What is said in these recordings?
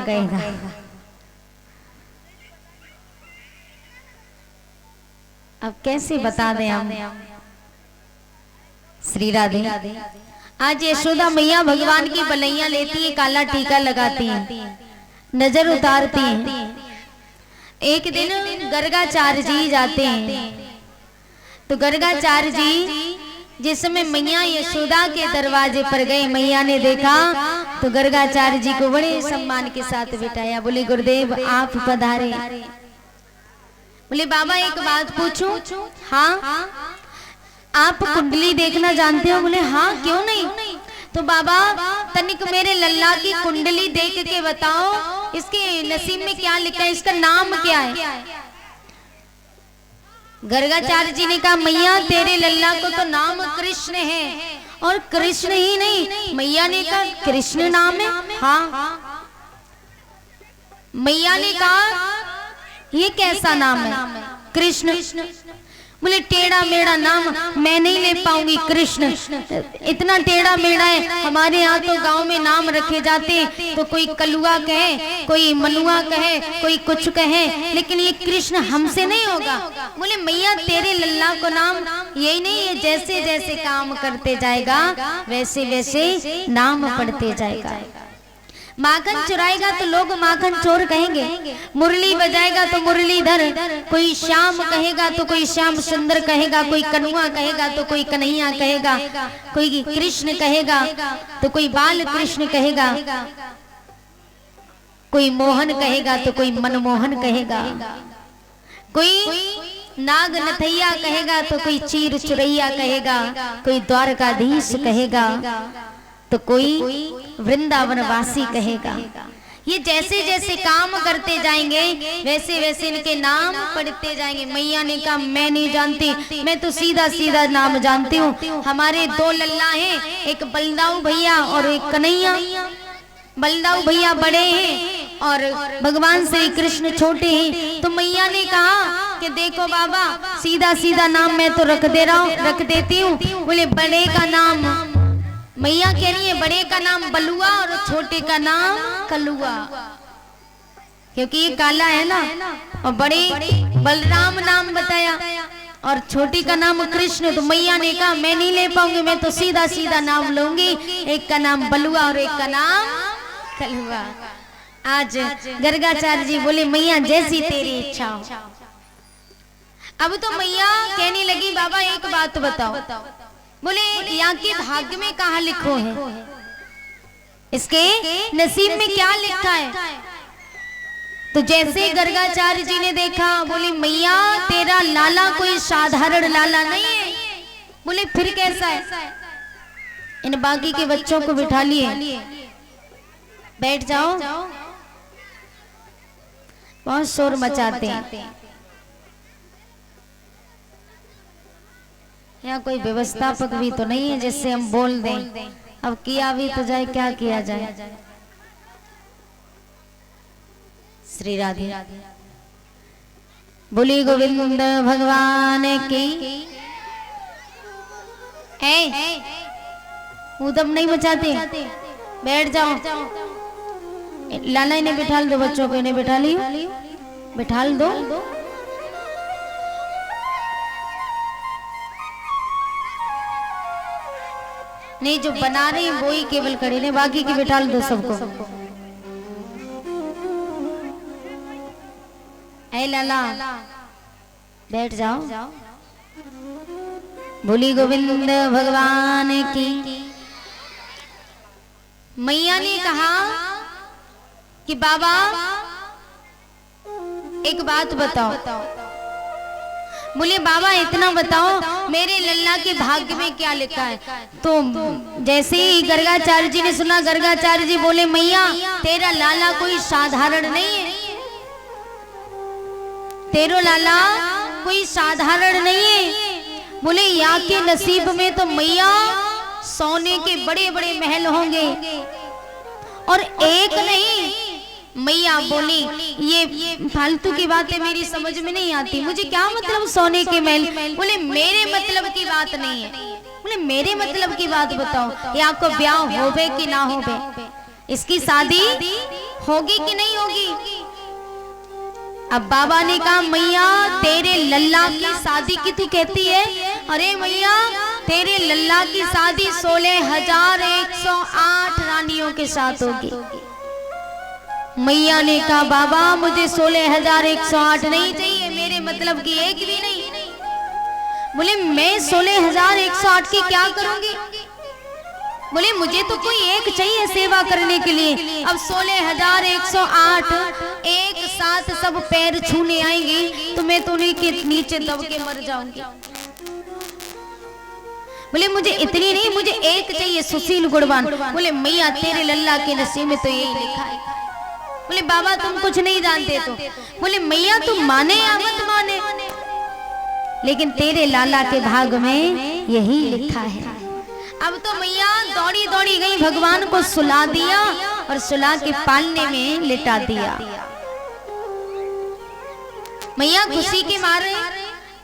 कौन कहेगा। अब कैसे बता दें हम। श्री राधे। आज यशोदा मैया भगवान की बलैया लेती है, काला टीका लगाती है, नजर उतारती हैं। एक दिन गर्गाचार्य जी जाते हैं, तो गर्गाचार्य जी जिस समय मैया यशोदा के दरवाजे पर गए, मैया ने देखा तो गर्गाचार्य जी को बड़े सम्मान के साथ बिठाया। बोले गुरुदेव आप पधारे। बोले बाबा एक बात पूछूं? हाँ। आप कुंडली देखना जानते हो? बोले हाँ, क्यों नहीं। तो बाबा तनिक मेरे लल्ला की कुंडली देख के बताओ, इसके नसीब में क्या लिखा है, इसका नाम क्या है। गर्गाचार्य जी ने कहा मैया तेरे लल्ला को तो नाम कृष्ण है, और कृष्ण ही नहीं, मैया ने कहा कृष्ण नाम है। हाँ। मैया ने कहा ये कैसा नाम है? कृष्ण। बोले टेढ़ा मेढ़ा नाम मैं नहीं ले पाऊंगी, कृष्ण इतना टेढ़ा मेढ़ा है। हमारे यहाँ तो गांव में नाम रखे जाते हैं, तो कोई कलुआ कहे, कोई मनुआ कहे, कोई कुछ कहे, लेकिन ये कृष्ण हमसे नहीं होगा। बोले मैया तेरे लल्ला को नाम यही नहीं है, जैसे जैसे काम करते जाएगा वैसे वैसे नाम पढ़ते जाएगा। माखन चुराएगा तो लोग माखन चोर कहेंगे, मुरली बजाएगा तो मुरलीधर, कोई श्याम कहेगा तो कोई श्याम सुंदर कहेगा, कोई कन्हुआ कहेगा तो कोई कन्हैया कहेगा, कोई कृष्ण कहेगा तो कोई बाल कृष्ण कहेगा, कोई मोहन कहेगा तो कोई मनमोहन कहेगा, कोई नाग नथैया कहेगा तो कोई चीर चुरैया कहेगा, कोई द्वारकाधीश कहेगा तो कोई वृंदावन वासी कहेगा। ये जैसे जैसे काम करते जाएंगे वैसे वैसे इनके नाम पढ़ते जाएंगे। मैया ने कहा मैं नहीं जानती, मैं तो सीधा सीधा नाम जानती हूँ। हमारे दो लल्ला हैं, एक बलदाऊ भैया और एक कन्हैया। बलदाऊ भैया बड़े हैं और भगवान श्री कृष्ण छोटे हैं। तो मैया ने कहा कि देखो बाबा सीधा सीधा नाम मैं तो रख देती हूँ। बोले बड़े का नाम, मैया कह रही है बड़े का नाम बलुआ और छोटे का नाम कलुआ, क्योंकि ये काला है ना। और बड़े बलराम नाम बताया और छोटी का नाम कृष्ण। तो मैया ने कहा मैं नहीं ले पाऊंगी, मैं तो सीधा सीधा नाम लूंगी, एक का नाम बलुआ और एक का नाम कलुआ। आज गर्गाचार्य जी बोले मैया जैसी तेरी इच्छा हो। अब तो मैया कहने लगी बाबा एक बात बताओ। बोले यहाँ के भाग्य में कहाँ लिखो है, इसके नसीब में क्या लिखा है। तो जैसे गर्गाचार्य जी ने देखा, बोले मैया तेरा लाला कोई साधारण लाला नहीं है। बोले फिर कैसा है। इन बाकी के बच्चों को बिठा लिए, बैठ जाओ, बहुत शोर मचाते हैं। यहाँ कोई व्यवस्थापक भी तो नहीं है जिससे हम बोल दें। अब किया भी तो जाए, क्या किया जाए। श्री राधे। बोली गोविंद भगवान की। उदम नहीं मचाते, बैठ जाओ। लाला इन्हें बिठा दो, बच्चों को इन्हें बिठा लियो, बिठा दो। नहीं जो बना रहे हैं वो ही केवल खड़े ने, बाकी की बिठा दो सबको। ऐ लाला बैठ जाओ। बोली गोविंद भगवान की। मैया ने कहा कि बाबा एक बात बताओ। बोले बाबा इतना बताओ मेरे लल्ला के भाग्य में क्या लिखा है। तो जैसे ही गर्गाचार्य जी ने सुना, गर्गाचार्य जी बोले मैया तेरा लाला कोई साधारण नहीं है, तेरो लाला कोई साधारण नहीं है। बोले यहाँ के नसीब में तो मैया सोने के बड़े बड़े महल होंगे, और एक नहीं। मैया बोली ये फालतू की बातें मेरी समझ में नहीं आती, मुझे क्या मतलब सोने के महल। बोले मेरे मतलब की बात नहीं है। बोले मेरे मतलब की बात बताओ, या को ब्याह होवे कि ना होवे, इसकी शादी होगी कि नहीं होगी? अब बाबा ने कहा मैया तेरे लल्ला की शादी की तू कहती है? अरे मैया तेरे लल्ला की शादी 16,108 रानियों के साथ होगी। मैया ने कहा बाबा मुझे 16,108 नहीं चाहिए, मेरे मतलब की एक भी नहीं। बोले मैं 16,108 की क्या करूंगी? बोले मुझे तो कोई एक चाहिए सेवा करने के लिए। अब 16,108 एक साथ सब पैर छूने आएंगे तो मैं तो उन्हीं के नीचे दब के मर जाऊंगी। बोले मुझे इतनी नहीं, मुझे एक चाहिए सुशील गुणवान। बोले मैया तेरे लल्ला के नसीब में तो यही लिखा है। बोले बाबा तुम कुछ नहीं जानते तो? बोले मैया तुम माने या मत माने, लेकिन तेरे लाला के भाग में यही लिखा है। अब तो मैया दौड़ी दौड़ी गई, भगवान को सुला दिया और सुला के पालने में लिटा दिया। मैया खुशी के मारे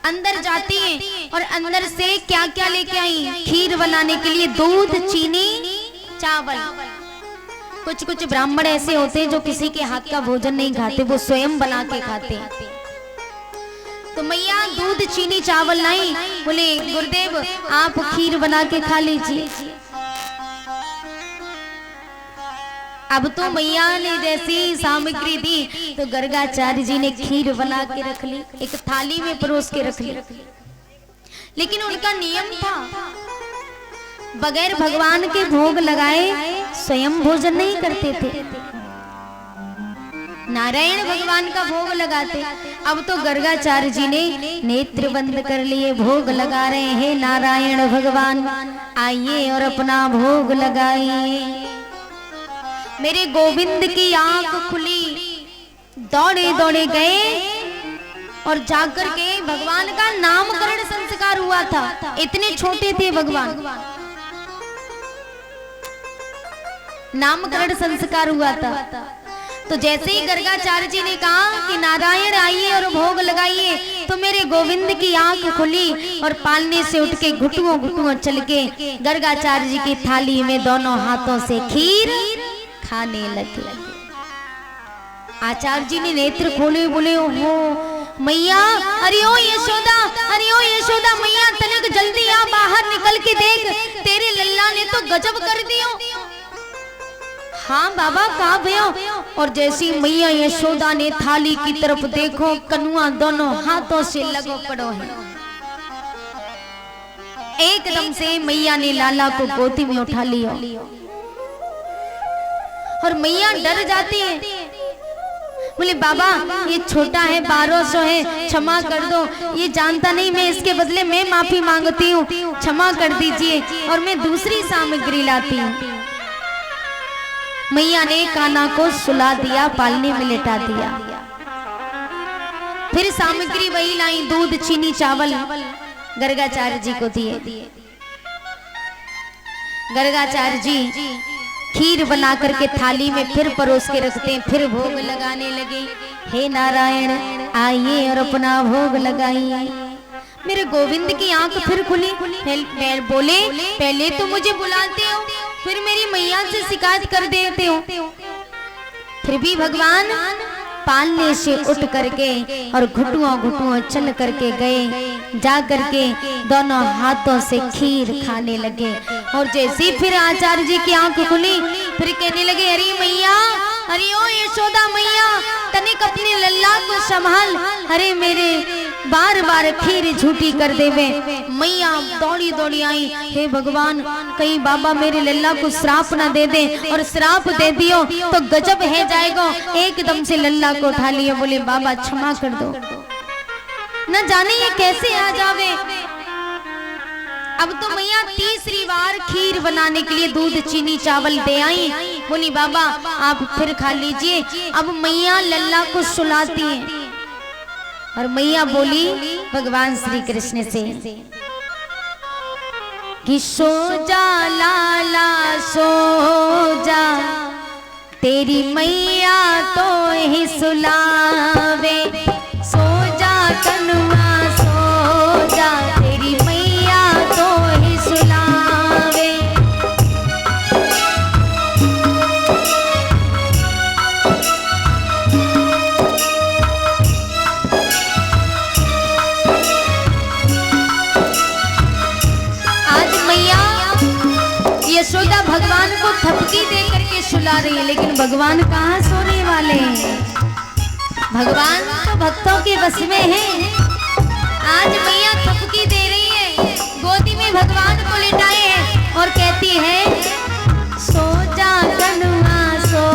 अंदर जाती हैं और अंदर से क्या क्या लेके आई? खीर बनाने के लिए दूध, चीनी, चावल। कुछ कुछ ब्राह्मण ऐसे होते हैं जो किसी के हाथ का भोजन नहीं खाते, वो स्वयं बना के खाते हैं। तो मैया दूध, चीनी, चावल लाई। बोले गुरुदेव आप खीर बना के खा लीजिए। अब तो मैया ने जैसी सामग्री दी तो गर्गाचार्य जी ने खीर बना के रख ली, एक थाली में परोस के रख ली। लेकिन उनका नियम था बगैर भगवान के भोग लगाए स्वयं भोजन नहीं करते थे, नारायण भगवान का भोग लगाते। अब तो गर्गाचार्य जी ने नेत्र बंद कर लिए, भोग लगा रहे हैं। नारायण भगवान आइए और अपना भोग लगाइए। मेरे गोविंद की आंख खुली, दौड़े दौड़े गए और जाकर के भगवान का नामकरण संस्कार हुआ था। इतने छोटे थे भगवान, नामकरण संस्कार हुआ था। तो जैसे ही गर्गाचार्य जी ने कहा कि नारायण आइए और भोग लगाइए, तो मेरे गोविंद की आंख खुली और पालने से उठ के घुटुओं घुटुओं चल के गर्गाचार्य जी की थाली में दोनों हाथों से खीर खाने लगे। आचार्य जी ने नेत्र खोले, बोले ओहो मैया, अरे ओ यशोदा, अरे ओ यशोदा मैया तनिक जल्दी आ, बाहर निकल के देख, तेरे लल्ला ने तो गजब कर दियो। हाँ बाबा कहाँ भयो? और जैसी मैया यशोदा ने थाली की तरफ देखो, कनुआ दोनों हाथों से लगो पड़ो है। एकदम से मैया ने लाला को गोदी में उठा लिया और मैया डर जाती है। बोले बाबा ये छोटा है, 1200 है, क्षमा कर दो, ये जानता नहीं, मैं इसके बदले मैं माफी मांगती हूँ, क्षमा कर दीजिए और मैं दूसरी सामग्री लाती हूँ। मैया ने कान्हा को सुला दिया, पालने में लेटा दिया। फिर सामग्री वही लाई, दूध, चीनी, चावल, गर्गाचार्य जी को दिए। गर्गाचार्य जी खीर बना करके थाली में फिर परोस के रखते हैं, फिर भोग लगाने लगे। हे नारायण आइए और अपना भोग लगाइए। मेरे गोविंद की आंख फिर खुली, बोले पहले तो मुझे बुलाते हो, फिर मेरी मैया से शिकायत कर देते हो। फिर भी भगवान पालने से उठ करके और घुटुआ घुटुआ चल करके गए, जा करके दोनों हाथों से खीर खाने लगे। और जैसे फिर आचार्य जी की आंख खुली, फिर कहने लगे अरे मैया, अरे ओ यशोदा मैया तनिक अपने लल्ला को संभाल, अरे मेरे बार बार खीर झूठी कर देवे। मैया दौड़ी दौड़ी आई, हे भगवान कहीं बाबा मेरे लल्ला को श्राप ना दे दे, और श्राप दे दियो तो गजब है जाएगा। एकदम से लल्ला को उठा लिया, बोले बाबा क्षमा कर दो, न जाने ये कैसे आ जावे। अब तो मैया तीसरी बार खीर बनाने के लिए दूध, चीनी, चावल दे आई। बोली बाबा आप फिर खा लीजिए। अब मैया लल्ला को सुलाती है और मैया बोली भगवान श्री कृष्ण से कि सो जा लाला सो जा, तेरी मैया तो ही सुलावे। सो जा कनुआ सो जा, तेरी मैया तो ही सुलावे। थपकी दे करके सुला रही है, लेकिन भगवान कहाँ सोने वाले हैं। भगवान तो भक्तों के बस में है। आज मैया थपकी दे रही है, गोदी में भगवान को लिटाए हैं और कहती है सो जा कनुआ सो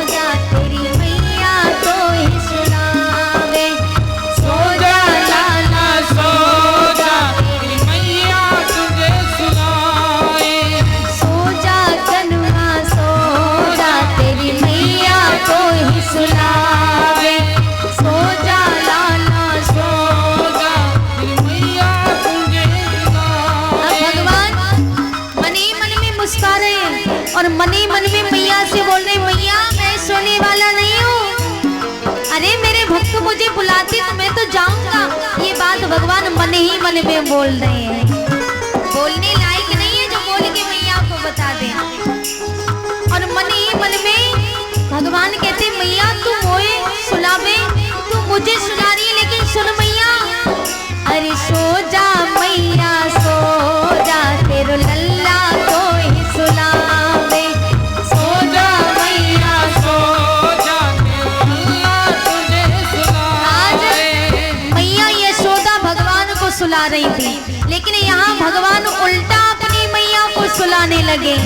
जा, तेरी मैया तो ही सुनावे। सो जा लाला सो जा, तेरी मैया तुझे सुनाए। सो जा कनुआ सो जा, तेरी मैया तो ही सुनावे। सो जा लाला सो जा, तेरी मैया तुझे सुनाए। अब भगवान मन ही मन में मुस्कुरा रहे हैं और मन ही मन में मैया से बोल रहे, मैया मैं सोने वाला नहीं हूँ। अरे मेरे भक्त मुझे बुलाते तो मैं तो जाऊंगा। ये बात भगवान मन ही मन में बोल रहे हैं, बोलने लायक नहीं है जो बोल के मैया को बता दे। और मन ही मन में भगवान कहते मैया तू मोए सुलावे, तू मुझे सुला रही है, लेकिन सुन मैया। अरे सो जा मैया सो जा, तेरो लल्ला तो ही सुलावे। सो जा मैया सो जा, तेरो लल्ला तुझे सुलावे। आज मैया यशोदा भगवान को सुला रही थी, लेकिन यहाँ भगवान उल्टा अपनी मैया को सुलाने लगे।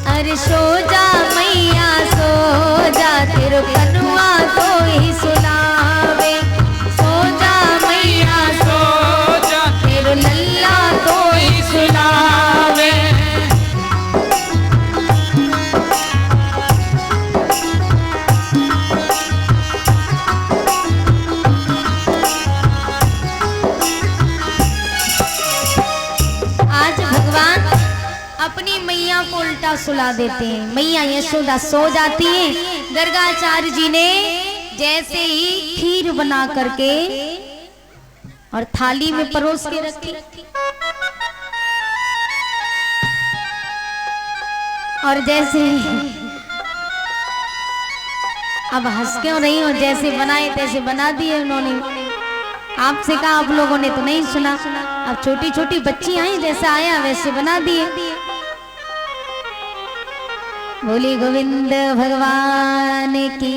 अरे सो जा मैया सो जा, तेरो कनुआ तो ही सुलावे। सो जा मैया सो जा, तेरो लल्ला तो ही सुलावे। आज भगवान अपनी मैया को उल्टा सुला देते हैं। मैया यशोदा सो जाती है। गर्गाचार्य जी ने जैसे ही खीर बना करके और थाली में परोस के रखी, और जैसे अब हंस क्यों रही हो, जैसे बनाए तैसे बना दिए उन्होंने। आपसे कहा, आप लोगों ने तो नहीं सुना। अब छोटी छोटी बच्ची आई, जैसा आया वैसे बना दिए। बोली गोविंद भगवान की।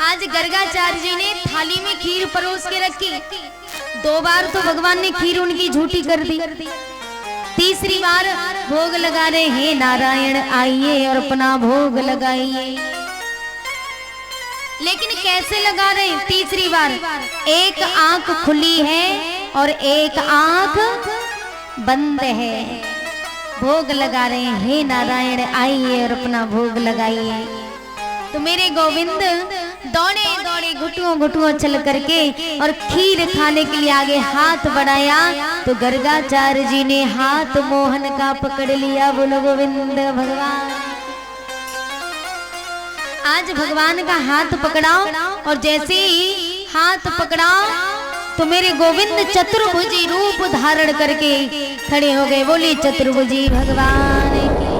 आज गर्गाचार्य जी ने थाली में खीर परोस के रखी। 2 बार तो भगवान ने खीर उनकी झूठी कर दी। तीसरी बार भोग लगा रहे हैं, नारायण आइए और अपना भोग लगाइए। लेकिन कैसे लगा रहे हैं? तीसरी बार एक आंख खुली है और एक आंख बंद है। भोग लगा रहे हैं, हे नारायण आइए और अपना भोग लगाइए। तो मेरे गोविंद दौड़े दौड़े घुटुओं घुटुओं चल करके और खीर खाने के लिए आगे हाथ बढ़ाया, तो गर्गाचार्य जी ने हाथ मोहन का पकड़ लिया। बोलो गोविंद भगवान। आज भगवान का हाथ पकड़ाओ, और जैसे ही हाथ पकड़ाओ तो मेरे गोविंद चतुर्भुजी रूप धारण करके खड़े हो गए। बोले चतुर्भुजी भगवान की।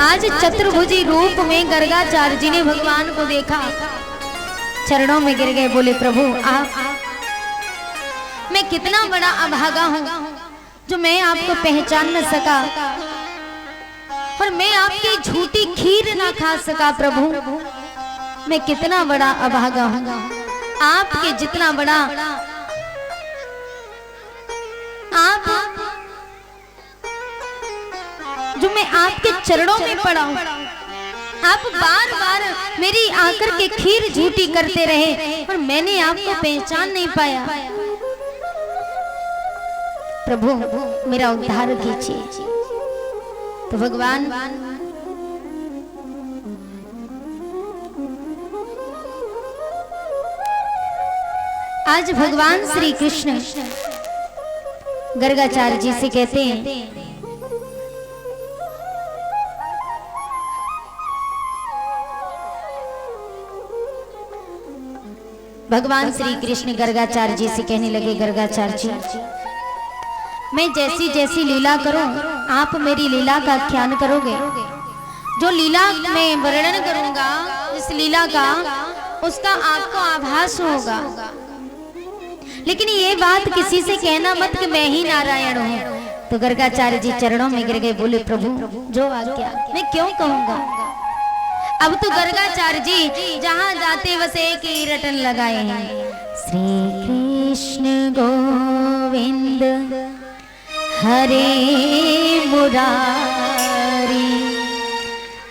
आज चतुर्भुजी रूप में गर्गाचार्य जी ने भगवान को देखा, चरणों में गिर गए। बोले प्रभु आप, मैं कितना बड़ा अभागा हूँ जो मैं आपको पहचान न सका, और मैं आपकी झूठी खीर ना खा सका। प्रभु मैं कितना बड़ा अभागा हूँ, आपके जितना बड़ा आप, जो मैं आपके चरणों में पड़ा हूँ। आप बार बार मेरी आकर के खीर झूठी करते रहे और मैंने आपको पहचान नहीं पाया। प्रभु मेरा उद्धार कीजिए। तो भगवान आज भगवान श्री कृष्ण गर्गाचार्य जी से कहते हैं, भगवान श्री कृष्ण गर्गाचार्य जी से कहने लगे, गर्गाचार्य जी मैं जैसी जैसी लीला करूं आप मेरी लीला का आख्यान करोगे। जो लीला मैं वर्णन करूंगा इस लीला का, उसका आपको आभास होगा। लेकिन ये बात किसी से कहना मत कि मैं ही नारायण हूँ। तो गर्गाचार्य जी चरणों में गिर गए, बोले प्रभु जो आज्ञा, मैं क्यों कहूंगा। अब तो गर्गाचार्य जी जहां जाते बस एक ही रटन लगाए हैं, श्री कृष्ण गोविंद हरे मुरारी,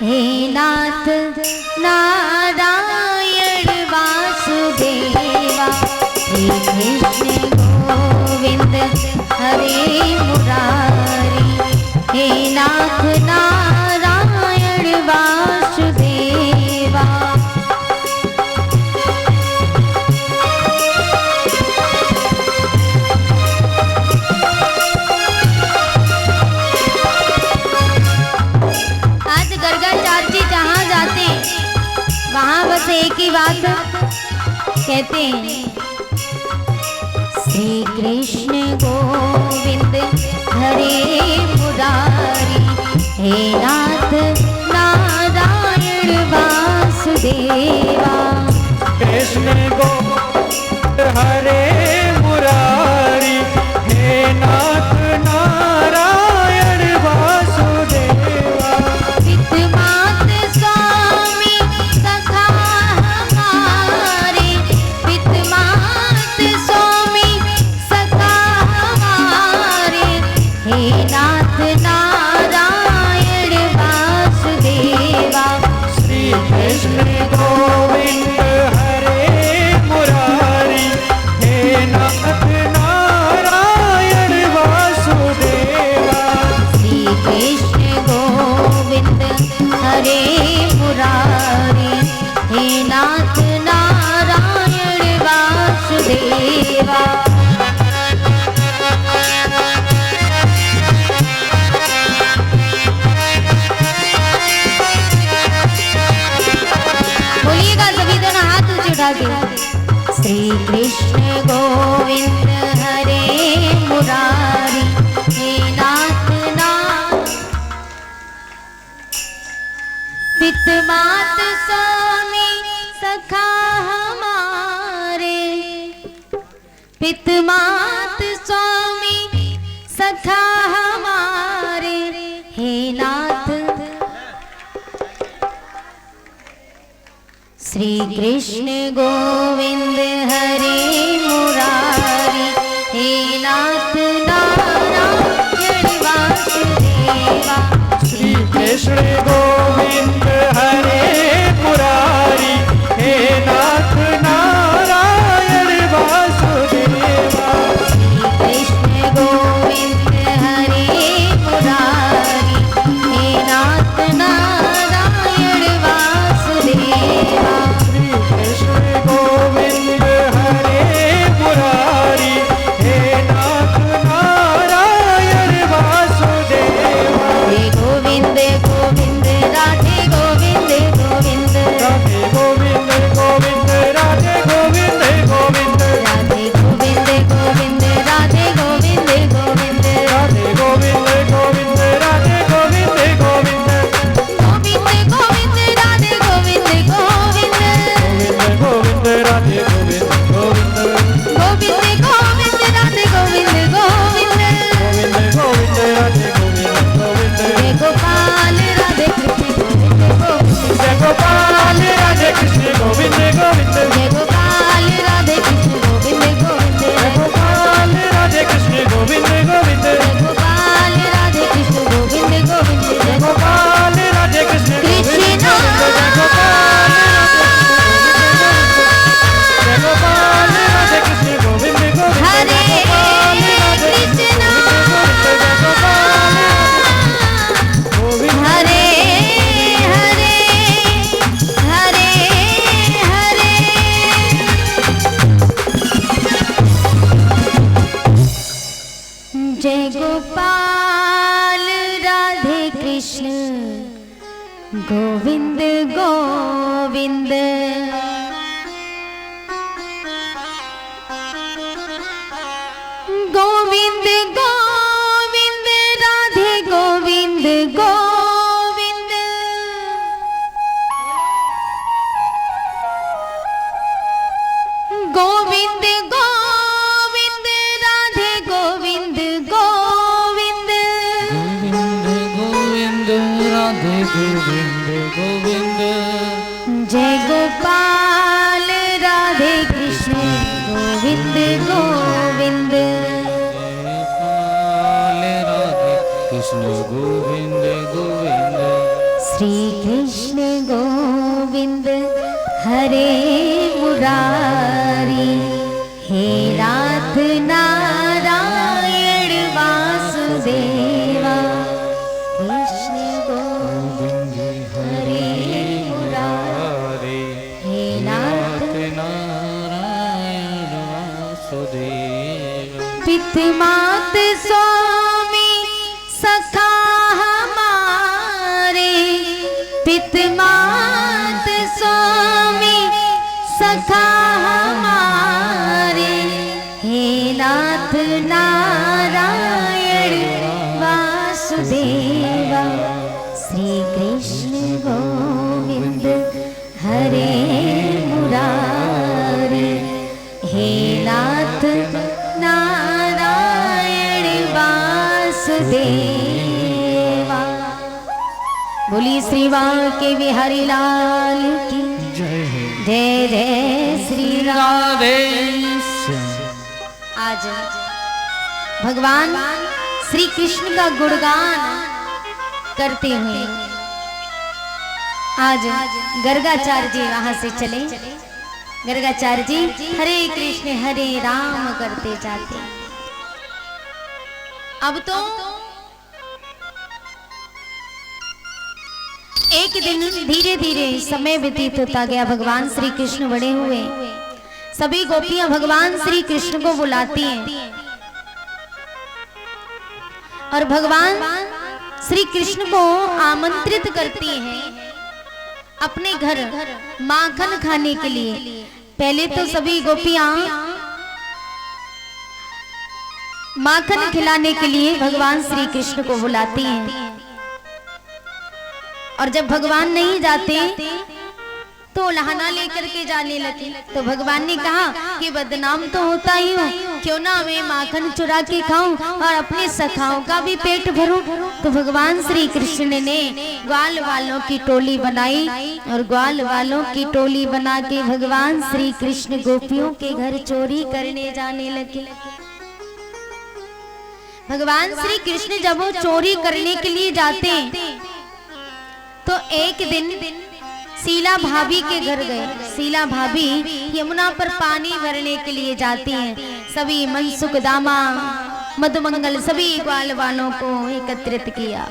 हे नाथ नारायण वासुदेवा, श्री कृष्ण गोविंद हरे मुरारी, हे नाथ नारायण वासुदेवा। आज गर्गाचार्य जी जहाँ जाते वहां बस एक ही बात कहते हैं, श्री कृष्ण गोविंद हरे मुरारी, हे नाथ नारायण वासुदेवा। कृष्ण गोविंद हरे मुरारी, हे नाथ नारायण वासुदेवा। पितमात स्वामी सखा हमारे, पितमात स्वामी सखा हमारे, हे नाथ नारायण वासुदेवा। श्री कृष्ण गोविंद हरे मुरारी, हे नाथ नारायण वासुदेवा। श्री कृष्ण गोविंद हरे मुरारी, हे नाथ नारायण वासुदेवा। बोलिएगा सभी दोनों हाथ ऊंचे उठा के, श्री कृष्ण गोविंद हरे मुरारी, हे नाथ पितमात स्वामी सखा हमारे, पितमात स्वामी सखा हमारे, हे नाथ। श्री कृष्ण गोविंद हरे मुरारी, हे नाथ नारायण वासुदेवा। श्री कृष्ण गोविंद हरे मुरारी, हे नाथ नारायण वासुदेवा। श्री कृष्ण गोविंद हरे मुरारी, हे नाथ नारायण वासुदेवा। श्री कृष्ण गोविंद हरे मुरारी, हे नाथ नारायण वासुदेवा। हे गोविंद गोविंद राधे गोविंद गोविंद, राधे गोविंद गोविंद राधे गोविंद गोविंद, राधे गोविंद गोविंद राधे गोविंद गोविंद, राधे गोविंद गोविंद राधे गोविंद गोविंद, गोविंद गोविंद राधे गोविंद गोविंद, गोविंद गोविंद राधे गोविंद गोविंद, गोविंद गोविंद राधे गोविंद गोविंद, गोविंद गोविंद राधे गोविंद गोविंद। जय गोपाल राधे कृष्ण गोविंद गोविंद, जय गोपाल राधे कृष्ण गोविंद गोविंद, जय गोपाल राधे कृष्ण गोविंद गोविंद, जय गोपाल राधे कृष्ण गोविंद गोविंद, जय गोपाल राधे कृष्ण जय गोपाल राधे कृष्ण गोविंद कृष्ण जय गोपाल राधे कृष्ण गोविंद गोविंद, हरे कृष्णा हरे हरे हरे हरे। जय गोपाल राधे कृष्ण गोविंद गोविंद, गोविंद गोविंद राधे गोविंद गोविंद, गोविंद गोविंद राधे गोविंद गोविंद, गोविंद जय गोपाल राधे कृष्ण गोविंद गोविंद गोपाल राधे कृष्ण गोविंद गोविंद श्री कृष्ण गोविंद हरे मुरारी हे नाथ नारायण वासुदेवा कृष्ण गोविंद हरे मुरारी हे नाथ नारायण वासुदेव पितृमात स्वामी सखा हमारे पितृमात स्वामी सखा हमारे हे नाथ नारायण वासुदेवा श्री कृष्ण गोविंद हरे मुरारी हे नाथ नारायण वासुदेवा। बोली श्री के बिहारी लाल की जय जय जय श्री राम। राधे आज भगवान श्री कृष्ण का गुणगान करते हुए आज गर्गाचार्य जी वहां से चले। गर्गाचार्य जी हरे कृष्ण हरे राम करते जाते। अब तो एक दिन धीरे धीरे समय व्यतीत होता गया। भगवान श्री कृष्ण बड़े हुए। सभी गोपियां भगवान श्री कृष्ण को बुलाती हैं और भगवान श्री कृष्ण को आमंत्रित करती हैं अपने घर माखन खाने के लिए। पहले तो सभी गोपियां माखन खिलाने के लिए भगवान श्री कृष्ण को बुलाती हैं और जब भगवान नहीं जाते तो लहाना लेकर के जाने लगे। तो भगवान ने कहा कि बदनाम तो होता ही हूँ, क्यों ना मैं माखन चुरा के खाऊं और अपने सखाओं का भी पेट भरूं। तो भगवान श्री कृष्ण ने ग्वाल वालों की टोली बनाई और ग्वाल वालों की टोली बना के भगवान श्री कृष्ण गोपियों के घर चोरी करने जाने लगे। भगवान श्री कृष्ण जब वो चोरी करने के लिए जाते तो एक दिन शीला भाभी के घर गए। शीला भाभी यमुना पर पानी भरने के लिए जाती हैं। सभी मनसुख दामा मधुमंगल सभी ग्वाल वालों को एकत्रित किया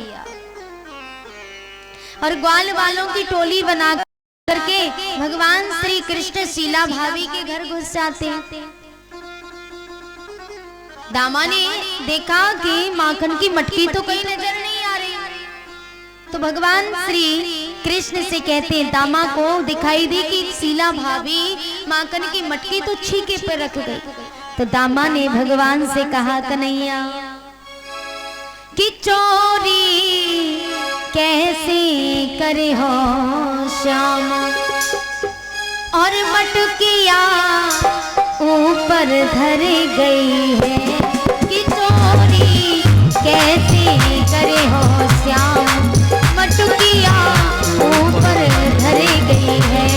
और ग्वाल वालों की टोली बना करके भगवान श्री कृष्ण शीला भाभी के घर घुस जाते हैं। दामा ने देखा कि माखन की मटकी तो कहीं नजर नहीं आ रही। तो भगवान श्री कृष्ण से कहते हैं, दामा को दिखाई दी कि शीला भाभी माखन की मटकी तो छीके पर रख गई। तो दामा ने भगवान से कहा, कन्हैया कि चोरी कैसे करे हो श्याम और मटकिया ऊपर धर गई है। कि चोरी कैसे करे हो श्याम मटकिया ऊपर धर गई है।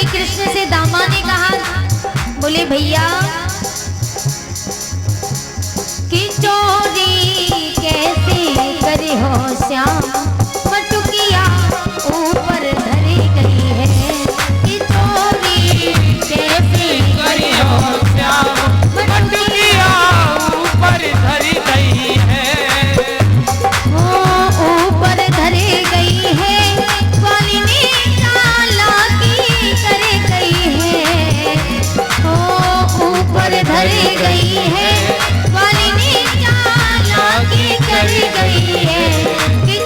कृष्ण से दामा ने कहा, बोले भैया कि चोरी कैसे करे हो श्याम मटुकिया ऊपर धरी गई है। कि चोरी कैसे करे हो श्याम मटुकिया ऊपर धरी गई है। वो ऊपर धरी गई है। वालिनी करे गई है। ओ ऊपर धरी गई है। वालिनी चालाकी कर गई है। कि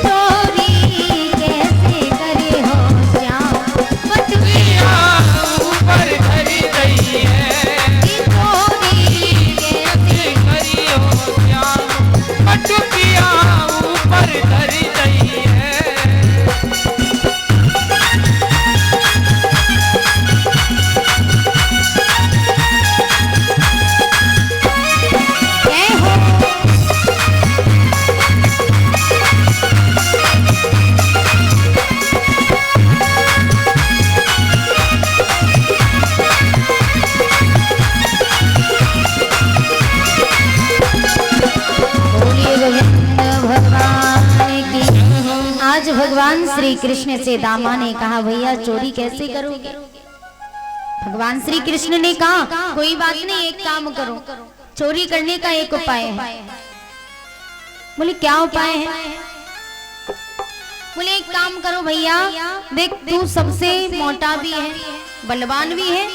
श्री कृष्ण से दामा ने कहा भैया चोरी कैसे करोगे? भगवान श्री कृष्ण ने कहा कोई बात नहीं, एक काम करो, चोरी करने का एक उपाय है। बोले क्या उपाय है? बोले एक काम करो भैया, देख तू सबसे मोटा भी है, बलवान भी है,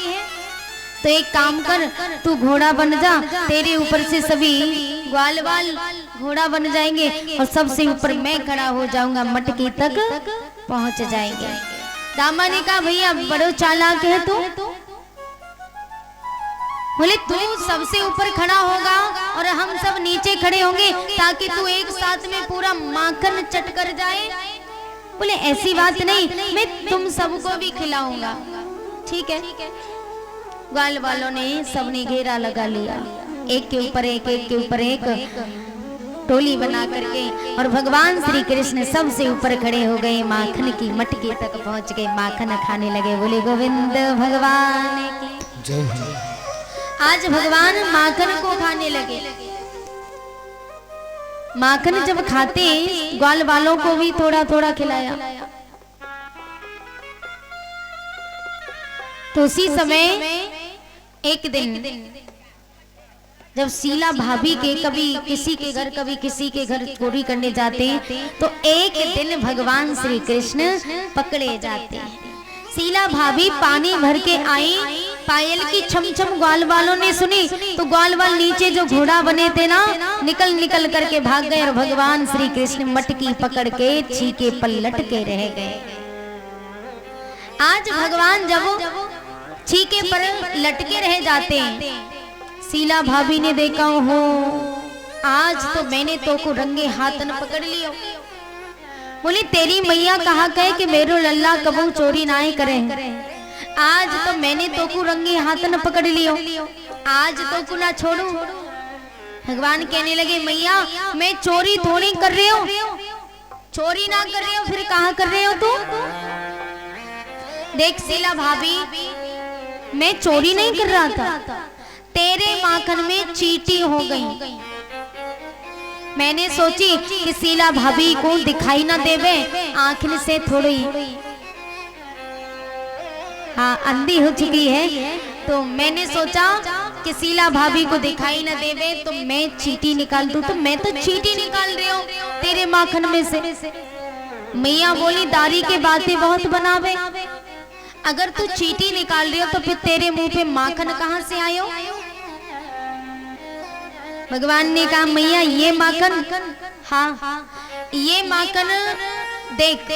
तो एक काम कर, तू घोड़ा बन जा, तेरे ऊपर से सभी ग्वाल वाल घोड़ा बन जाएंगे और सबसे ऊपर मैं खड़ा हो जाऊंगा, मटकी तक पहुंच जाएंगे। दामा ने कहा भैया बड़ो चालाक है तू। बोले तू सबसे ऊपर खड़ा होगा और हम सब नीचे खड़े होंगे ताकि तू एक साथ में पूरा माखन चट कर जाए। बोले ऐसी बात नहीं, मैं तुम सबको भी खिलाऊंगा। ठीक है। ग्वाल वालों ने सबने घेरा लगा लिया, एक के ऊपर एक, एक के ऊपर एक टोली बना करके, और भगवान श्री कृष्ण सबसे ऊपर खड़े हो गए, माखन की मटकी तक पहुंच गए, माखन खाने लगे। बोले गोविंद भगवान की जय। आज भगवान माखन को खाने लगे। माखन जब खाते ग्वाल वालों को भी थोड़ा थोड़ा खिलाया। तो उसी समय एक दिन जब शीला भाभी के कभी किसी के घर कभी किसी के घर चोरी करने जाते, तो एक दिन भगवान श्री कृष्ण पकड़े जाते हैं। शीला भाभी पानी भर के आई, पायल की छमछम ग्वाल वालों ने सुनी, तो ग्वाल वाल नीचे जो घोड़ा बने थे ना, निकल निकल करके भाग गए और भगवान श्री कृष्ण मटकी पकड़ के छीके पलट के रह गए। आज भगवान जब छीके पर लटके रह जाते हैं, शीला भाभी ने देखा हो आज तो मैंने तो को रंगे हाथन पकड़ लियो। बोली तेरी मैया कहा कहे कि मेरो लल्ला कबू चोरी ना करे, आज तो मैंने तो को रंगे हाथन पकड़ लियो, आज तो को ना छोड़ू। भगवान कहने लगे मैया मैं चोरी थोड़ी कर रही हूँ, चोरी ना कर रही हूँ, फिर कहाँ कर रहे हो तू? देख शीला भाभी मैं चोरी नहीं कर रहा था, तेरे माखन में चींटी हो गई। मैंने सोची कि शीला भाभी को दिखाई ना देवे, आंख से थोड़ी हाँ अंधी हो चुकी है, तो मैंने सोचा कि शीला भाभी को दिखाई ना देवे तो मैं चींटी निकाल दूं। तो मैं तो चींटी निकाल रही हूँ तेरे माखन में से। मैया बोली दारी के बातें बहुत बनावे, अगर तू चींटी निकाल रही हो तो फिर तेरे मुंह पे माखन कहाँ से आयो? भगवान ने कहा मैया ये माखन, हाँ ये माखन देख,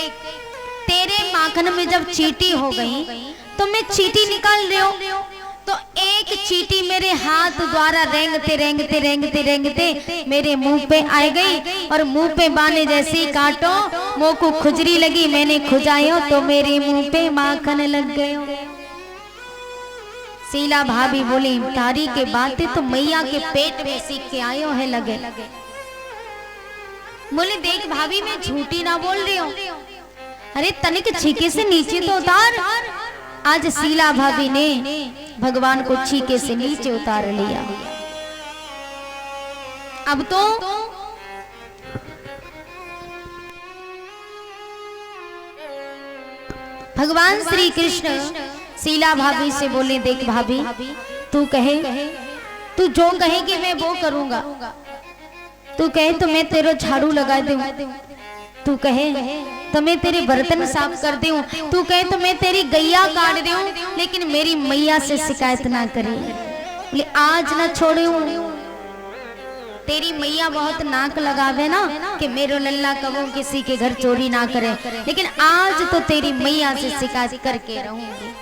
तेरे माखन में जब चींटी हो गई तो मैं चींटी निकाल रही हूँ, तो एक चींटी मेरे हाथ द्वारा रेंगते रेंगते रेंगते रेंगते मेरे मुंह पे आ गई, और मुंह पे बाने जैसे काटो मुंह को खुजरी लगी, मैंने खुजायो तो मेरे मुंह पे माखन लग गयो। शीला भाभी बोली तारी के बातें तो मैया के पेट में सीख के आयो है लगे। बोले देख भाभी मैं झूठी ना बोल रही हूँ, अरे तनिक छीके से नीचे तो उतार। आज शीला भाभी ने भगवान को छीके से नीचे उतार लिया। अब तो भगवान श्री कृष्ण शीला भाभी से बोले देख भाभी तू कहे, तू जो कहे कि मैं वो करूंगा, तू कहे तो मैं तेरा झाड़ू लगा दूं, तू कहे तो मैं तेरे बर्तन साफ कर दूं, तू कहे तो मैं तेरी गैया काट दूं, लेकिन मेरी मैया से शिकायत ना करे। बोले आज ना छोड़ूं, तेरी मैया बहुत नाक लगावे ना कि मेरो लल्ला कबू किसी के घर चोरी ना करे, लेकिन आज तो तेरी मैया से शिकायत करके रहूंगी।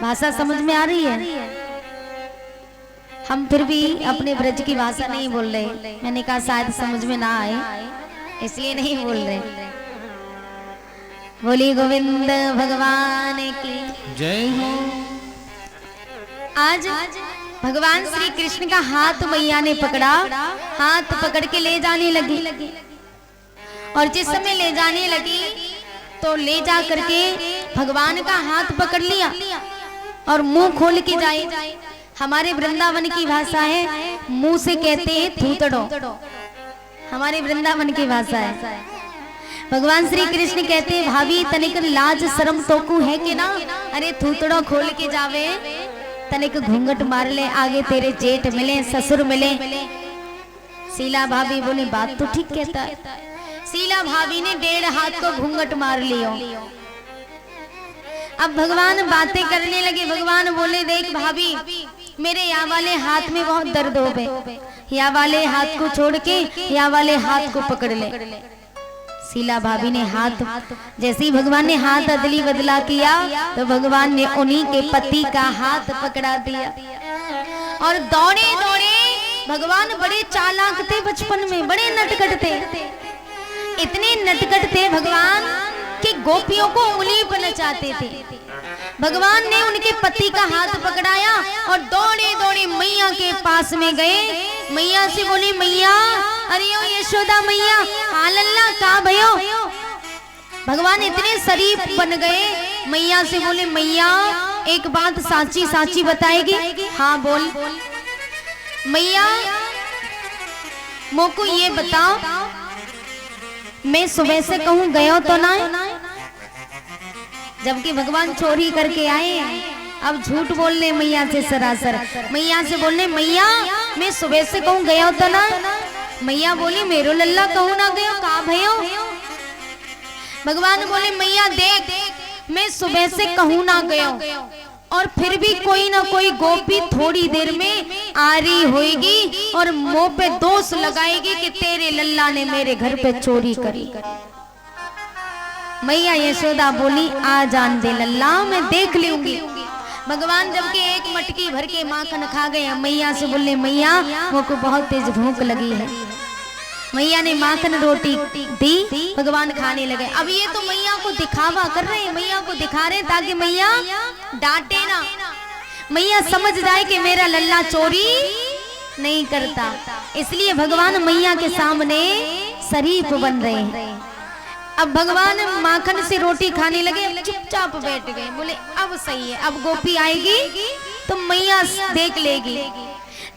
भाषा समझ में आ रही है? हम फिर भी अपने ब्रज की भाषा नहीं बोल रहे, मैंने कहा शायद समझ में ना आए इसलिए नहीं बोल रहे। बोली गोविंद भगवान की जय हो। आज भगवान श्री कृष्ण का हाथ मैया ने पकड़ा, हाथ पकड़ के ले जाने लगी, और जिस समय ले जाने लगी तो ले जा करके भगवान का हाथ पकड़ लिया और मुंह खोल के जाए। हमारे वृंदावन की भाषा है, मुंह से कहते हैं थूतड़ो, हमारे वृंदावन की भाषा है। भगवान श्री कृष्ण कहते हैं भाभी तनिक लाज शर्म तोकू है कि ना, अरे थूतड़ो खोल के जावे, तनिक घूंघट मार ले, आगे तेरे जेठ मिले ससुर मिले। शीला भाभी बोली बात तो ठीक कहता है। शीला भाभी ने 1.5 हाथ को घूंघट मार लियो। अब भगवान बातें करने लगे। भगवान बोले देख भाभी मेरे यहाँ वाले हाथ में बहुत दर्द हो गए, यहाँ वाले हाथ को छोड़ के यहाँ वाले हाथ को पकड़ ले। शीला भाभी ने हाथ, जैसे ही भगवान ने हाथ अदली बदला किया तो भगवान ने उन्हीं के पति का हाथ पकड़ा दिया और दौड़े दौड़े। भगवान बड़े चालाक थे, बचपन में बड़े नटखट थे, इतने नटखट थे भगवान कि गोपियों को उंगली पर नचाते थे। भगवान ने उनके पति का हाथ पकड़ाया और दौड़े दौड़े मैया के पास में गए। मैया से बोले मैया, अरे ओ यशोदा मैया, हाँ लल्ला का भयो। भगवान इतने शरीफ बन गए। मैया से बोले मैया एक बात साची साची बताएगी? हाँ बोल। मैया मोको ये बताओ, मैं सुबह से कहूँ गयो तो ना, जबकि भगवान चोरी करके आए। अब झूठ बोलने मैया से सरासर। मैया से बोलने मैया मैं सुबह से कहूँ गया तो ना। मैया बोली मेरो लल्ला कहूँ ना गयो, कहा भयो? भगवान बोले मैया देख मैं सुबह से कहूँ ना गयो और फिर भी कोई ना कोई गोपी थोड़ी देर में आ रही होगी और मुंह पे दोष लगाएगी कि तेरे लल्ला ने मेरे घर पे चोरी करी। मैया यशोदा बोली आ जान दे लल्ला, मैं देख लूंगी। भगवान जबकि एक मटकी भर के माखन खा गए। मैया से बोले मैया मुझको बहुत तेज भूख लगी है। मैया ने माखन रोटी दी, भगवान खाने लगे। अब ये तो मैया को दिखावा कर रहे हैं, मैया को दिखा रहे हैं ताकि मैया डांटे ना, मैया समझ जाए कि मेरा लल्ला चोरी नहीं करता। इसलिए भगवान मैया के सामने शरीफ बन रहे हैं। अब भगवान माखन से रोटी खाने लगे, चुपचाप बैठ गए। बोले अब सही है, अब गोपी आएगी तो मैया देख लेगी।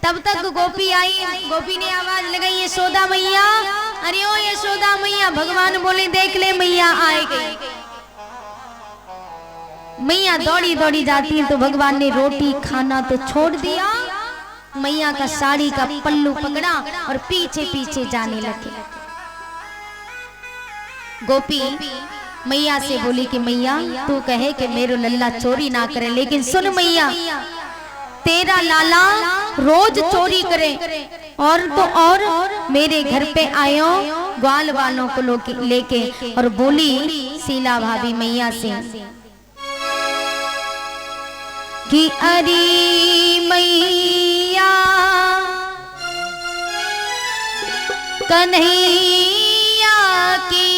तब तक गोपी आई। गोपी ने आवाज लगाई यशोदा मैया, अरे ओ यशोदा मैया। भगवान बोले देख ले मैया आ गई। मैया दौड़ी दौड़ी जाती है तो भगवान ने रोटी खाना तो छोड़ दिया, मैया का साड़ी का पल्लू पकड़ा और पीछे पीछे जाने लगे। गोपी मैया से बोली कि मैया तू कहे कि मेरे लल्ला चोरी ना करे, लेकिन सुन मैया तेरा लाला रोज चोरी करे और तो और मेरे घर पे आयो ग्वाल वालों को लेके। और बोली शीला भाभी मैया से कि अरे मैया कन्हैया की,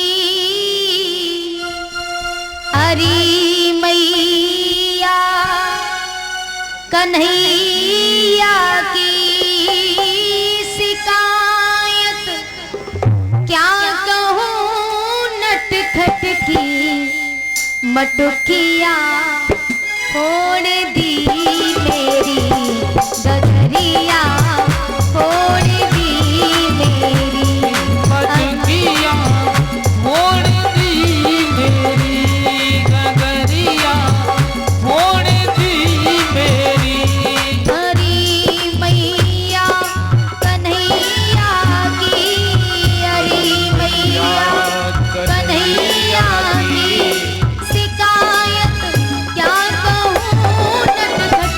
अरे मैया कन्हैया की शिकायत क्या कहूँ नटखट की मटुकिया फोड़ दी मेरी गगरिया, फोड़ दी मेरी मटकिया फोड़ दी मेरी गगरिया, फोड़ दी मेरी। हरी मैया कन्हैया की, हरी मैया कन्हैया की शिकायत क्या कहूँ नटखट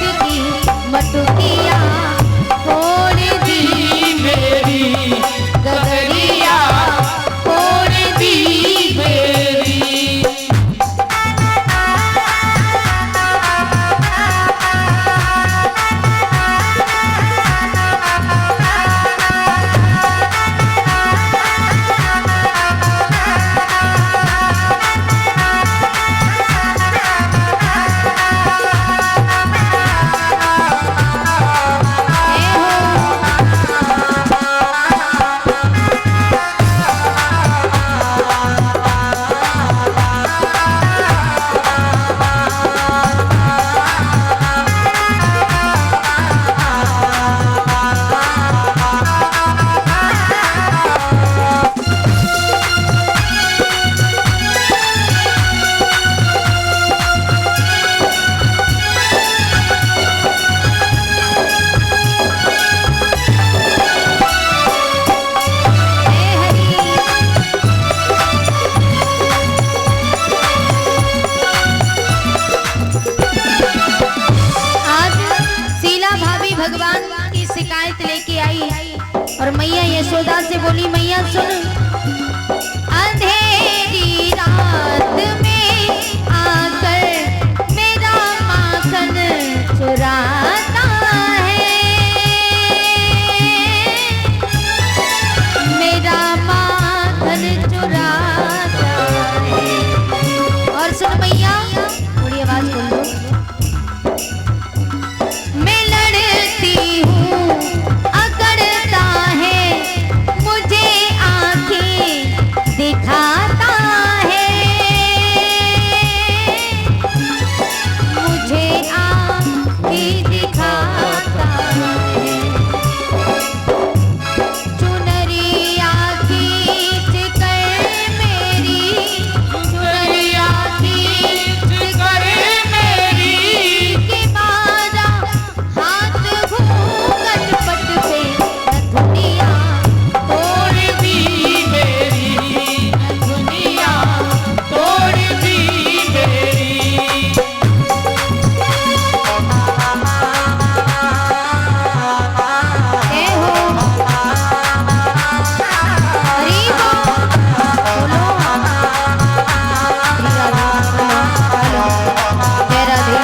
और मैया यशोदा से बोली, मैया सुन, अंधेरी रात में आकर मेरा माखन चुराता है, मेरा माखन चुराता है। और सुन मैया, थोड़ी आवाज खोल दो। मैं लड़ती हूँ, अकड़ता है, मुझे आंखें दिखाता है, मुझे आंखें दिखाता है। चुनरिया खींच कर मेरी, चुनरिया खींच कर मेरी, कि मारा हाथ घूंघट पट पे दुनिया तोड़ दी मेरी, दुनिया तोड़ दी मेरी। ए हो हरी हो बोलो, श्री राधे, हेलो जय राधे।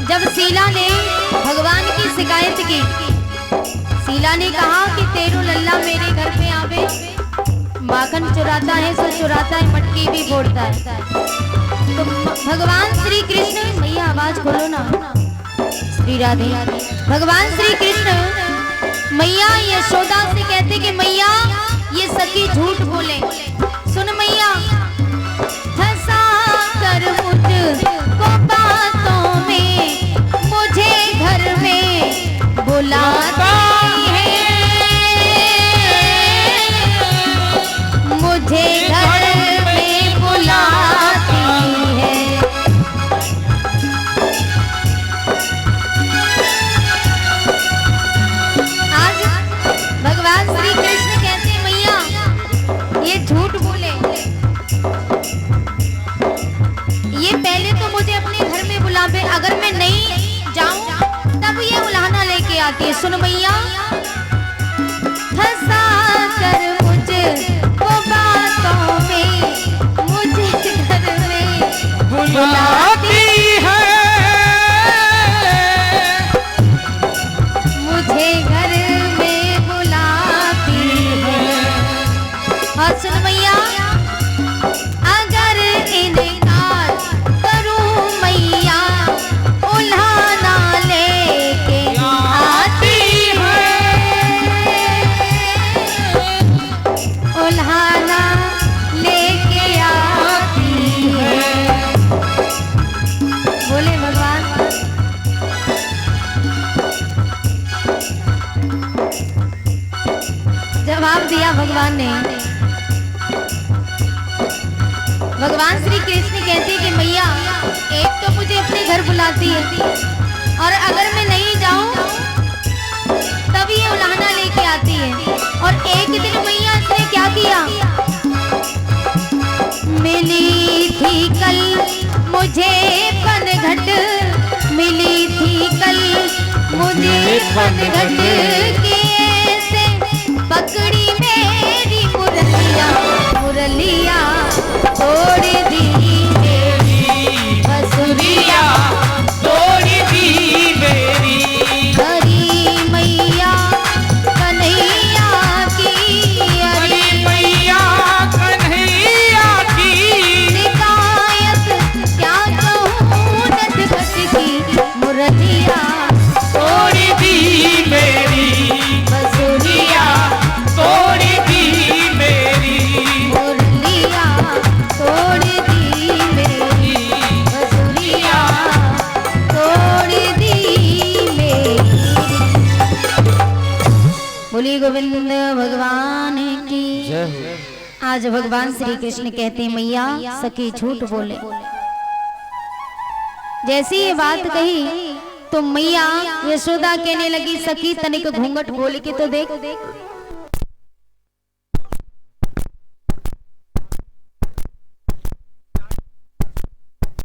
जब शीला ने भगवान की शिकायत की, शीला ने कहा कि तेरू लल्ला मेरे घर पे आवे, माखन चुराता है, सो चुराता है, मटकी भी फोड़ता है। तो भगवान श्री कृष्ण, भैया आवाज खोलो ना, श्री राधे। भगवान श्री कृष्ण मैया यशोदा से कहते कि मैया ये सखी झूठ बोले। सुन मैया, फंसा कर मुझको बातों में, मुझे घर में बुलाती है, मुझे घर में बुलाती है। आज भगवान श्री कृष्ण कहते मैया ये झूठ बोले, ये पहले तो मुझे अपने घर में बुलावे, अगर मैं नहीं जाऊं तब ये उलाहना लेके आती है। सुन मैया, फंसा कर मुझे वो बातों में, मुझे घर में बुलाती है, मुझे घर में बुलाती है। और सुन मैया, अगर इनकार करूं मैया, उल्हाना लेके आती है, उल्हाना लेके आती है। बोले भगवान, जवाब दिया भगवान ने। भगवान श्री कृष्ण कहते कि मैया एक तो मुझे अपने घर बुलाती है, और अगर मैं नहीं जाऊं तब ये उलाहना लेके आती है। और एक दिन मैया इसने क्या किया, मिली थी कल मुझे पनघट, मिली थी कल मुझे पनघट के से पकड़ी मेरी मुरलिया, मुरलिया तोड़ दी मेरी बसुरिया, तोड़ दी मेरी। हरी मैया कन्हैया की, हरी मैया कन्हैया की, शिकायत क्या कहूँ नटखट की, मुरलिया तोड़ दी मेरी। बोली गोविंद भगवान की। जय हो। आज भगवान श्री कृष्ण कहते हैं मैया सखी झूठ बोले। जैसी ये बात कही तो मैया यशोदा कहने लगी सखी तनिक घूंघट खोल के तो देख।